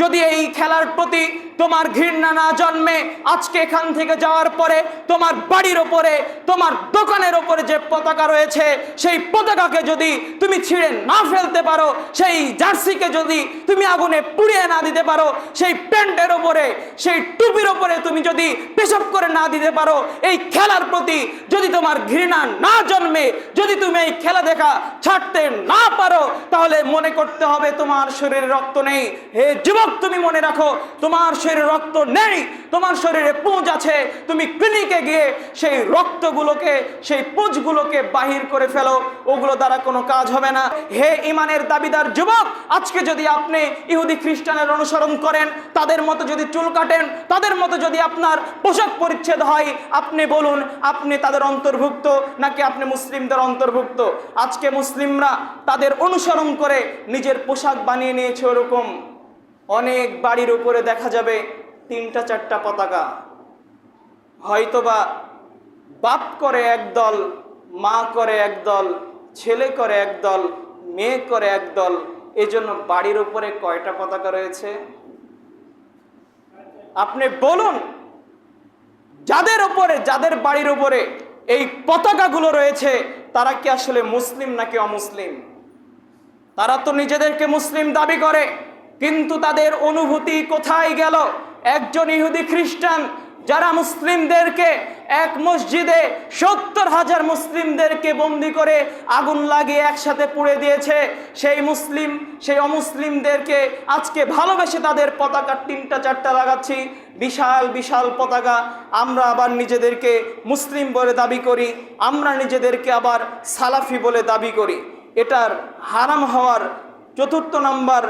যদি এই খেলার প্রতি তোমার ঘৃণা না জন্মে, আজকে এখান থেকে যাওয়ার পরে তোমার বাড়ির ওপরে, তোমার দোকানের ওপরে যে পতাকা রয়েছে, সেই পতাকাকে যদি তুমি ছিঁড়ে না ফেলতে পারো, সেই জার্সিকে যদি তুমি আগুনে পুড়িয়ে না দিতে পারো, সেই প্যান্টের ওপরে, সেই টুপির ওপরে তুমি যদি পেশাব করে না দিতে পারো, এই খেলার প্রতি যদি তোমার ঘৃণা না জন্মে, যদি তুমি এই খেলা দেখা ছাড়তে না পারো, তাহলে মনে করতে হবে তোমার শরীরে রক্ত নেই। হে যুবক, তুমি মনে রাখো, তোমার শরীরে রক্ত নেই, তোমার শরীরে পুঁজ আছে। তুমি ক্লিনিকে গিয়ে সেই রক্তগুলোকে, সেই পুঁজগুলোকে বাহির করে ফেলো, ওগুলো দ্বারা কোনো কাজ হবে না। হে ইমানের দাবিদার যুবক, আজকে যদি আপনি ইহুদি খ্রিস্টানের অনুসরণ করেন, তাদের মতো যদি চুল কাটেন, তাদের মতো যদি আপনার পোশাক পরিচ্ছদ হয়, আপনি বলুন আপনি তাদের অন্তর্ভুক্ত নাকি আপনি মুসলিমদের অন্তর্ভুক্ত? আজকে মুসলিমরা তাদের অনুসরণ করে নিজের পোশাক বানিয়ে নিয়েছে। ওরকম অনেক বাড়ির উপরে দেখা যাবে 3-4টা পতাকা। হয়তোবা বাপ করে একদল, মা করে একদল, ছেলে করে একদল, মেয়ে করে একদল। এজন্য বাড়ির উপরে কয়টা পতাকা রয়েছে? আপনি বলুন, যাদের উপরে, যাদের বাড়ির উপরে এই পতাকাগুলো রয়েছে, তারা কি আসলে মুসলিম নাকি অমুসলিম? তারা তো নিজেদেরকে মুসলিম দাবি করে, কিন্তু তাদের অনুভূতি কোথায় গেল? একজন ইহুদি খ্রিস্টান যারা মুসলিমদেরকে এক মসজিদে 70,000 মুসলিমদেরকে বন্দি করে আগুন লাগিয়ে একসাথে পুড়ে দিয়েছে, সেই মুসলিম, সেই অমুসলিমদেরকে আজকে ভালোবেসে তাদের পতাকা 3-4টা লাগাচ্ছি, বিশাল বিশাল পতাকা। আমরা আবার নিজেদেরকে মুসলিম বলে দাবি করি, আমরা নিজেদেরকে আবার সালাফি বলে দাবি করি। এটার হারাম হওয়ার 4th নাম্বার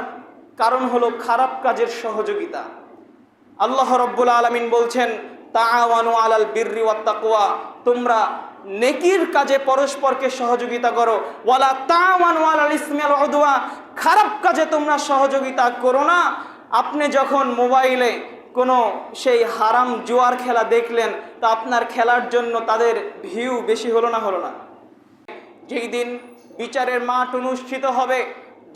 কারণ হলো খারাপ কাজের সহযোগিতা। আল্লাহ রাব্বুল আলামিন বলছেন, তাআওয়ানু আলাল বিররি ওয়াত তাকওয়া, তোমরা নেকির কাজে পরস্পরকে সহযোগিতা করো। ওয়ালা তাআওয়ানু আলাল ইসমি ওয়াল উদওয়ান, খারাপ কাজে তোমরা সহযোগিতা করো না। আপনি যখন মোবাইলে কোনো সেই হারাম জুয়ার খেলা দেখলেন, তা আপনার খেলার জন্য তাদের ভিউ বেশি হলো না? হলো না? যেই দিন বিচারের মাঠ অনুষ্ঠিত হবে,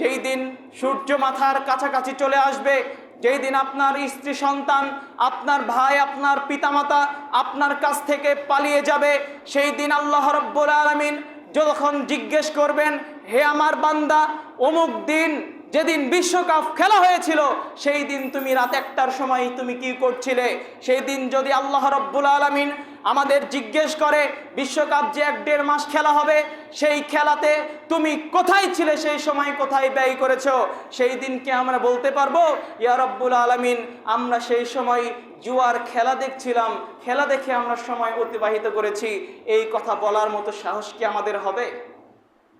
যেই দিন সূর্য মাথার কাছাকাছি চলে আসবে, যেই দিন আপনার স্ত্রী সন্তান, আপনার ভাই, আপনার পিতামাতা আপনার কাছ থেকে পালিয়ে যাবে, সেই দিন আল্লাহ রাব্বুল আলামিন যখন জিজ্ঞেস করবেন, হে আমার বান্দা, অমুক দিন যেদিন বিশ্বকাপ খেলা হয়েছিল, সেই দিন তুমি রাত 1টার সময় তুমি কি করছিলে? সেই দিন যদি আল্লাহ রাব্বুল আলামিন আমাদের জিজ্ঞেস করে, বিশ্বকাপ যে 1-1.5 মাস খেলা হবে, সেই খেলাতে তুমি কোথায় ছিলে, সেই সময় কোথায় ব্যয় করেছো? সেই দিনকে আমরা বলতে পারবো, ইয়া রাব্বুল আলামিন, আমরা সেই সময় জুয়ার খেলা দেখছিলাম, খেলা দেখে আমরা সময় অতিবাহিত করেছি। এই কথা বলার মতো সাহস কি আমাদের হবে?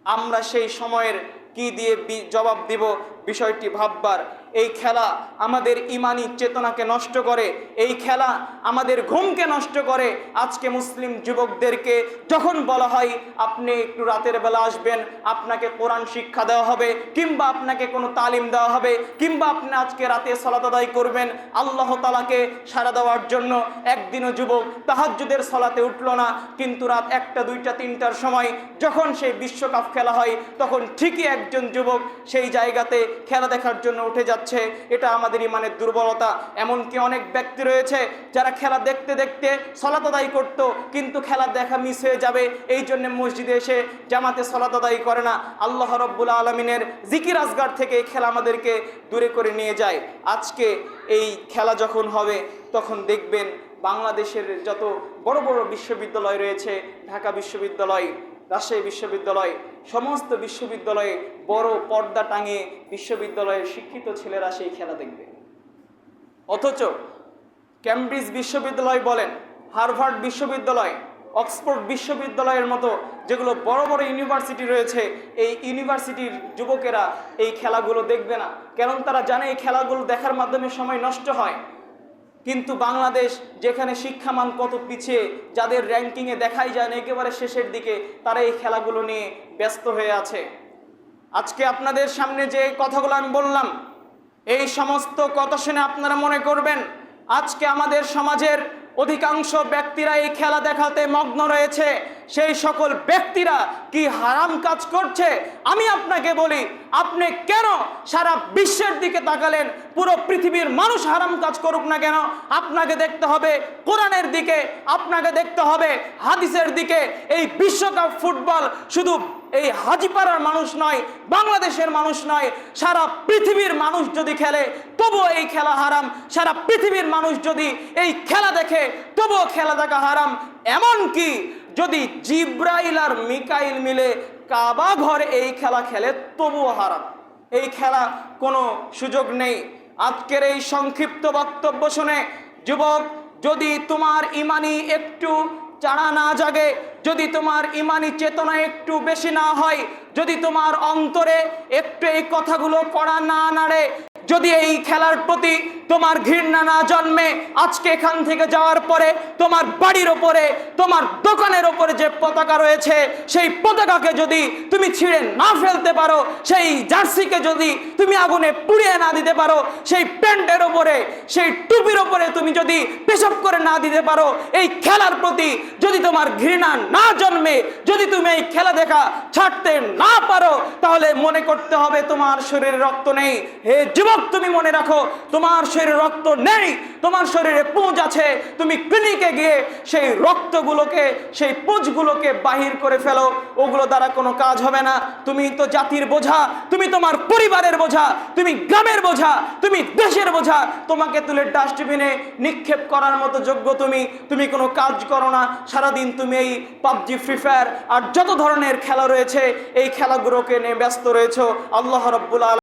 আমরা সেই সময়ের কি দিয়ে জবাব দিব? বিষয়টি ভাববার। এই খেলা আমাদের ইমানি চেতনাকে নষ্ট করে, এই খেলা আমাদের ঘুমকে নষ্ট করে। আজকে মুসলিম যুবকদেরকে যখন বলা হয় আপনি একটু রাতের বেলা আসবেন, আপনাকে কোরআন শিক্ষা দেওয়া হবে, কিংবা আপনাকে কোনো তালিম দেওয়া হবে, কিংবা আপনি আজকে রাতে সালাত আদায় করবেন আল্লাহ তাআলাকে সাড়া দেওয়ার জন্য, একদিনও যুবক তাহাজ্জুদের সালাতে উঠলো না, কিন্তু রাত 1টা, 2টা, 3টার সময় যখন সেই বিশ্বকাপ খেলা হয়, তখন ঠিকই একজন যুবক সেই জায়গাতে খেলা দেখার জন্য উঠে যাচ্ছে। এটা আমাদের ইমানের দুর্বলতা। এমনকি অনেক ব্যক্তি রয়েছে যারা খেলা দেখতে দেখতে সালাত আদায় করতো, কিন্তু খেলা দেখা মিস হয়ে যাবে, এই জন্য মসজিদে এসে জামাতে সালাত আদায় করে না। আল্লাহ রাব্বুল আলামিনের জিকির আজগার থেকে এই খেলা আমাদেরকে দূরে করে নিয়ে যায়। আজকে এই খেলা যখন হবে, তখন দেখবেন বাংলাদেশের যত বড় বড় বিশ্ববিদ্যালয় রয়েছে, ঢাকা বিশ্ববিদ্যালয়, রাজশাহী বিশ্ববিদ্যালয়, সমস্ত বিশ্ববিদ্যালয়ে বড় পর্দা টাঙিয়ে বিশ্ববিদ্যালয়ের শিক্ষিত ছেলেরা সেই খেলা দেখবে। অথচ ক্যামব্রিজ বিশ্ববিদ্যালয় বলেন, হার্ভার্ড বিশ্ববিদ্যালয়, অক্সফোর্ড বিশ্ববিদ্যালয়ের মতো যেগুলো বড় বড় ইউনিভার্সিটি রয়েছে, এই ইউনিভার্সিটির যুবকেরা এই খেলাগুলো দেখবে না, কারণ তারা জানে এই খেলাগুলো দেখার মাধ্যমে সময় নষ্ট হয়। কিন্তু বাংলাদেশ, যেখানে শিক্ষামান কত পিছিয়ে, যাদের র্যাঙ্কিংয়ে দেখাই যায় না একেবারে শেষের দিকে, তারা এই খেলাগুলো নিয়ে ব্যস্ত হয়ে আছে। আজকে আপনাদের সামনে যে কথাগুলো আমি বললাম, এই সমস্ত কথা শুনে আপনারা মনে করবেন আজকে আমাদের সমাজের অধিকাংশ ব্যক্তিরা এই খেলা দেখাতে মগ্ন রয়েছে, সেই সকল ব্যক্তিরা কি হারাম কাজ করছে? আমি আপনাকে বলি, আপনি কেন সারা বিশ্বের দিকে তাকালেন? পুরো পৃথিবীর মানুষ হারাম কাজ করুক না কেন, আপনাকে দেখতে হবে কোরআনের দিকে, আপনাকে দেখতে হবে হাদিসের দিকে। এই বিশ্বকাপ ফুটবল শুধু এই হাজিপাড়ার মানুষ নয়, বাংলাদেশের মানুষ নয়, সারা পৃথিবীর মানুষ যদি খেলে তবুও এই খেলা হারাম। সারা পৃথিবীর মানুষ যদি এই খেলা দেখে তবুও খেলা দেখা হারাম। এমনকি যদি জিব্রাইল আর মিকাইল মিলে কাবা ঘরে এই খেলা খেলে তবুও হারাম। এই খেলা কোনো সুযোগ নেই। আজকের এই সংক্ষিপ্ত বক্তব্য শুনে যুবক, যদি তোমার ইমানি একটু চাড়া না জাগে, যদি তোমার ইমানি চেতনা একটু বেশি না হয়, যদি তোমার অন্তরে একটু এই কথাগুলো কড়া না নাড়ে, যদি এই খেলার প্রতি তোমার ঘৃণা না জন্মে, আজকে এখান থেকে যাওয়ার পরে তোমার বাড়ির ওপরে, তোমার দোকানের ওপরে যে পতাকা রয়েছে সেই পতাকাকে যদি তুমি ছিঁড়ে না ফেলতে পারো, সেই জার্সিকে যদি তুমি আগুনে পুড়িয়ে না দিতে পারো, সেই প্যান্টের ওপরে, সেই টুপির ওপরে তুমি যদি পেশাব করে না দিতে পারো, এই খেলার প্রতি যদি তোমার ঘৃণা না জন্মে, যদি তুমি এই খেলা দেখা ছাড়তে না পারো, তাহলে মনে করতে হবে তোমার শরীরে রক্ত নেই। হে যুবক, তুমি মনে রাখো, তোমার শরীরে রক্ত নেই, তোমার শরীরে পুঁজ আছে। তুমি ক্লিনিকে গিয়ে সেই রক্তগুলোকে, সেই পুঁজগুলোকে বাহির করে ফেলো, ওগুলো দ্বারা কোনো কাজ হবে না। তুমি তো জাতির বোঝা, তুমি তোমার পরিবারের বোঝা, তুমি গ্রামের বোঝা, তুমি দেশের বোঝা। তোমাকে তুলে ডাস্টবিনে নিক্ষেপ করার মতো যোগ্য তুমি কোনো কাজ করো না। সারাদিন তুমি এই পাবজি, ফ্রি ফায়ার আর যত ধরনের খেলা রয়েছে এই খেলাগুলোকে নিয়ে ব্যস্ত রয়েছো। আল্লাহ রাব্বুল আলামিন